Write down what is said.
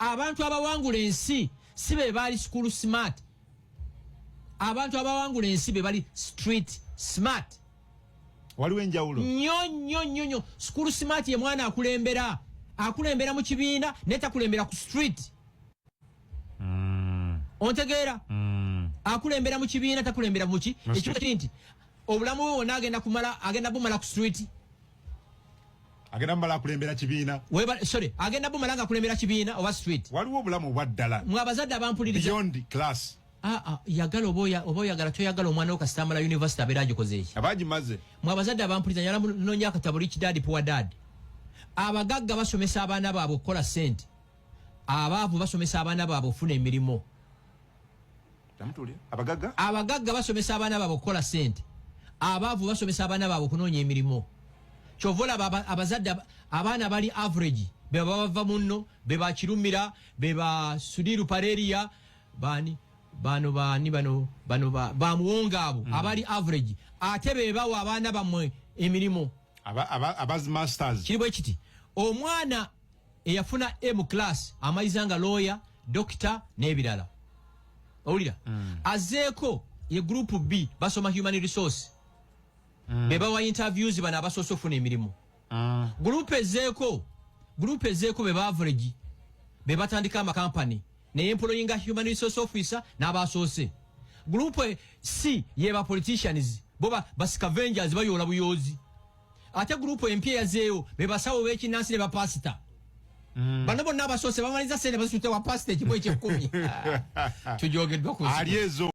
abantu abawangula ensi si be bali school smart. Abantu abawangula ensi be bali street smart. Waliwo enjawulo Nnyo. School smart ye mwana akulembera mu kibiina netakulembera ku street. Ontegeera? Akulembera mu kibiina takulembera mu ki? Ekyo kinti obulamu bwe wonna agenda bumala ku street. Agenda bumala kulembera kibiina. Agenda bumala nga kulembera kibiina oba street. Waliwo obulamu obwaddala. Mwabazadde abampuliriza. Beyond class. Yagala oba oyagala toyagala omwana wo kasitambala university abeera agikoze eki. Abagimaze. Mwabazadde abampuliriza nyala munonya akatabo Rich Dad Poor Dad. Abagagga basomesa abaana baabwe okukola ssente. Abaavu basomesa abaana baabwe okufuna emirimu. Abagagga basomesa abaana baabwe okukola ssente. Abaavu basomesa abaana baabwe okunoonya emirimu. Kyovola abazadde abaana bali average beba bava munno beba kirumira beba sudiru pareria bano bamuwonga abo abali average ate beba wa abaana bamwe emirimu abazi masters kiribwe kiti omwana eyafuna M class amayizanga lawyer doctor n'ebirala owulira azeeko ye group B basoma human resource beba wa interviews bana abasoso funa emirimu group ezeeko beba average beba tandika ama company ne employing human resource officer n'abasoose group C yeba politicians boba bascavengers bayola buyozi ate group empya yazeeyo beba sawo bekinansi ne ba pastor bano bonna abasoose bamaliza sente basute wa pastor ekibwe ekye 10 tujogeddwa ku aliezo